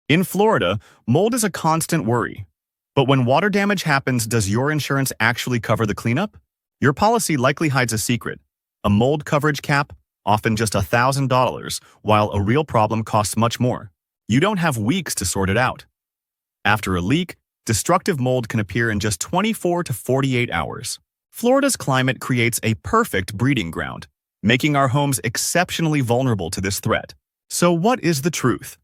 In Florida, mold is a constant worry. But when water damage happens, does your insurance actually cover the cleanup? Your policy likely hides a secret. A mold coverage cap, often just $1,000, while a real problem costs much more. You don't have weeks to sort it out. After a leak, destructive mold can appear in just 24 to 48 hours. Florida's climate creates a perfect breeding ground, making our homes exceptionally vulnerable to this threat. So what is the truth?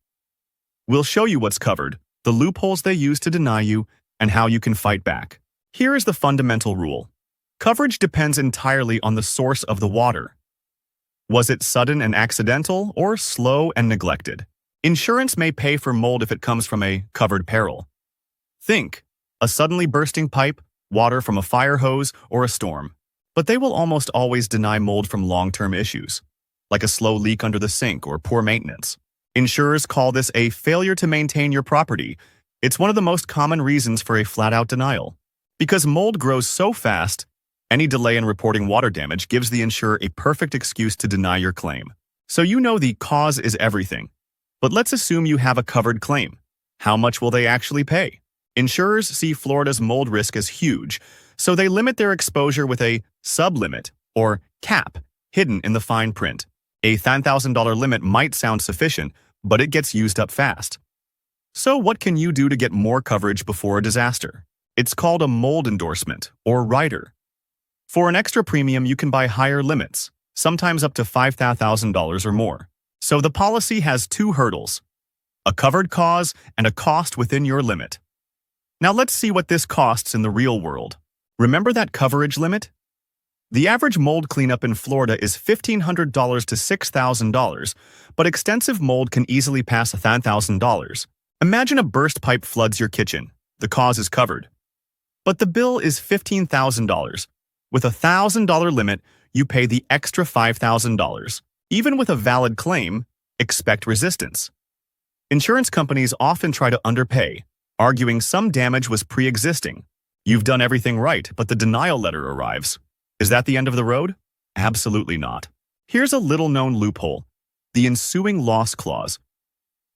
We'll show you what's covered, the loopholes they use to deny you, and how you can fight back. Here is the fundamental rule. Coverage depends entirely on the source of the water. Was it sudden and accidental, or slow and neglected? Insurance may pay for mold if it comes from a covered peril. Think, a suddenly bursting pipe, water from a fire hose, or a storm. But they will almost always deny mold from long-term issues, like a slow leak under the sink or poor maintenance. Insurers call this a failure to maintain your property. It's one of the most common reasons for a flat-out denial. Because mold grows so fast, any delay in reporting water damage gives the insurer a perfect excuse to deny your claim. So you know the cause is everything. But let's assume you have a covered claim. How much will they actually pay? Insurers see Florida's mold risk as huge, so they limit their exposure with a sublimit, or cap, hidden in the fine print. A $10,000 limit might sound sufficient, but it gets used up fast. So what can you do to get more coverage before a disaster? It's called a mold endorsement, or rider. For an extra premium, you can buy higher limits, sometimes up to $5,000 or more. So the policy has two hurdles: a covered cause and a cost within your limit. Now let's see what this costs in the real world. Remember that coverage limit? The average mold cleanup in Florida is $1,500 to $6,000, but extensive mold can easily pass $10,000. Imagine a burst pipe floods your kitchen. The cause is covered. But the bill is $15,000. With a $1,000 limit, you pay the extra $5,000. Even with a valid claim, expect resistance. Insurance companies often try to underpay, arguing some damage was pre-existing. You've done everything right, but the denial letter arrives. Is that the end of the road? Absolutely not. Here's a little-known loophole: the ensuing loss clause.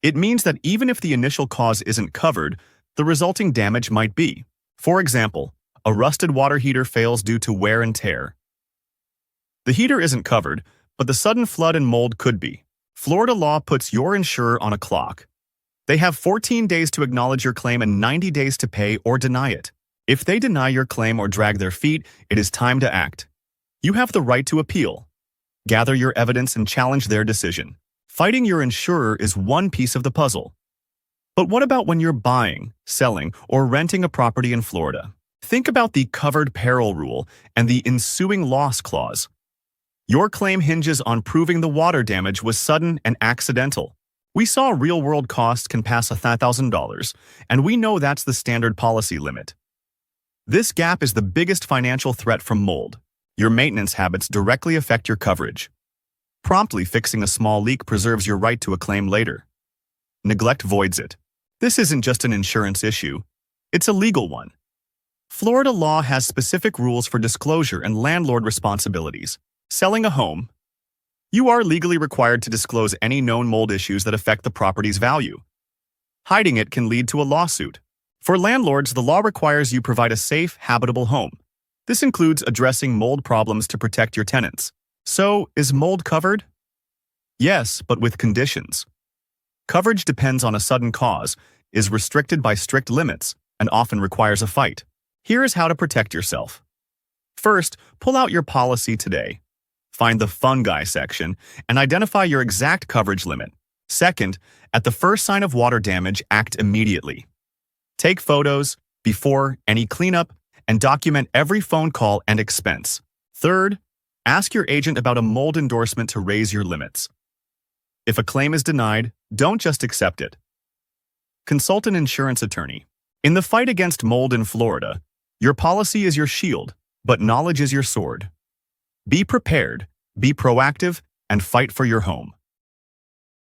It means that even if the initial cause isn't covered, the resulting damage might be. For example, a rusted water heater fails due to wear and tear. The heater isn't covered, but the sudden flood and mold could be. Florida law puts your insurer on a clock. They have 14 days to acknowledge your claim and 90 days to pay or deny it. If they deny your claim or drag their feet, it is time to act. You have the right to appeal. Gather your evidence and challenge their decision. Fighting your insurer is one piece of the puzzle. But what about when you're buying, selling, or renting a property in Florida? Think about the covered peril rule and the ensuing loss clause. Your claim hinges on proving the water damage was sudden and accidental. We saw real-world costs can pass $1,000, and we know that's the standard policy limit. This gap is the biggest financial threat from mold. Your maintenance habits directly affect your coverage. Promptly fixing a small leak preserves your right to a claim later. Neglect voids it. This isn't just an insurance issue. It's a legal one. Florida law has specific rules for disclosure and landlord responsibilities. Selling a home. You are legally required to disclose any known mold issues that affect the property's value. Hiding it can lead to a lawsuit. For landlords, the law requires you provide a safe, habitable home. This includes addressing mold problems to protect your tenants. So, is mold covered? Yes, but with conditions. Coverage depends on a sudden cause, is restricted by strict limits, and often requires a fight. Here is how to protect yourself. First, pull out your policy today. Find the fungi section and identify your exact coverage limit. Second, at the first sign of water damage, act immediately. Take photos, before any cleanup, and document every phone call and expense. Third, ask your agent about a mold endorsement to raise your limits. If a claim is denied, don't just accept it. Consult an insurance attorney. In the fight against mold in Florida, your policy is your shield, but knowledge is your sword. Be prepared, be proactive, and fight for your home.